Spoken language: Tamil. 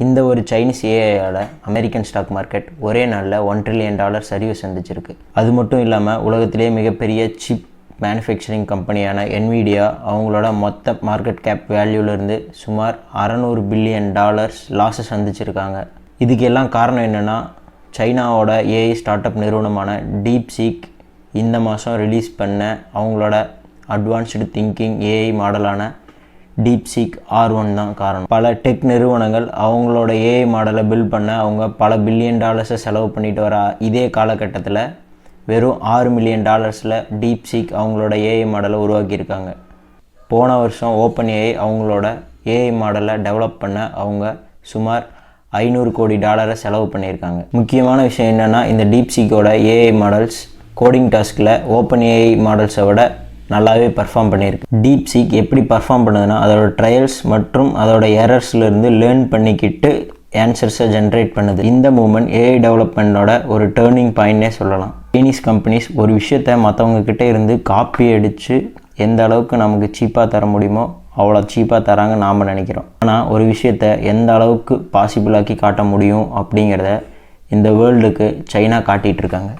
இந்த ஒரு சைனீஸ் ஏஐயால் அமெரிக்கன் ஸ்டாக் மார்க்கெட் ஒரே நாளில் $1 trillion சரிவு சந்திச்சிருக்கு. அது மட்டும் இல்லாமல் உலகத்திலே மிகப்பெரிய சிப் மேனுஃபேக்சரிங் கம்பெனியான NVIDIA அவங்களோட மொத்த மார்க்கெட் கேப் வேல்யூலேருந்து சுமார் $600 பில்லியன் லாஸை சந்திச்சிருக்காங்க. இதுக்கு எல்லாம் காரணம் என்னென்னா, சைனாவோட ஏஐ ஸ்டார்ட் அப் நிறுவனமான DeepSeek இந்த மாதம் ரிலீஸ் பண்ண அவங்களோட அட்வான்ஸ்டு திங்கிங் ஏஐ மாடலான DeepSeek R1 தான் காரணம். பல டெக் நிறுவனங்கள் அவங்களோட ஏஐ மாடலை பில்ட் பண்ண அவங்க பல $பில்லியன் செலவு பண்ணிட்டு வர இதே காலகட்டத்தில் வெறும் $6 மில்லியன் DeepSeek அவங்களோட ஏஐ மாடலை உருவாக்கியிருக்காங்க. போன வருஷம் OpenAI அவங்களோட ஏஐ மாடலை டெவலப் பண்ண அவங்க சுமார் $500 கோடி செலவு பண்ணியிருக்காங்க. முக்கியமான விஷயம் என்னென்னா, இந்த DeepSeekோட ஏஐ மாடல்ஸ் கோடிங் டாஸ்கில் OpenAI மாடல்ஸை விட நல்லாவே பர்ஃபார்ம் பண்ணியிருக்கு. DeepSeek எப்படி பர்ஃபார்ம் பண்ணுதுன்னா, அதோட ட்ரையல்ஸ் மற்றும் அதோட எரர்ஸ்லேருந்து லேர்ன் பண்ணிக்கிட்டு ஆன்சர்ஸை ஜென்ரேட் பண்ணுது. இந்த மூமெண்ட் ஏஐ டெவலப்மெண்ட்டோட ஒரு டேர்னிங் பாயிண்ட்னே சொல்லலாம். சைனீஸ் கம்பெனிஸ் ஒரு விஷயத்தை மற்றவங்கக்கிட்ட இருந்து காப்பி அடித்து எந்த அளவுக்கு நமக்கு சீப்பாக தர முடியுமோ அவ்வளோ சீப்பாக தராங்க நாம் நினைக்கிறோம். ஆனால் ஒரு விஷயத்தை எந்த அளவுக்கு பாசிபிளாக்கி காட்ட முடியும் அப்படிங்கிறத இந்த வேர்ல்டுக்கு சைனா காட்டிகிட்டு இருக்காங்க.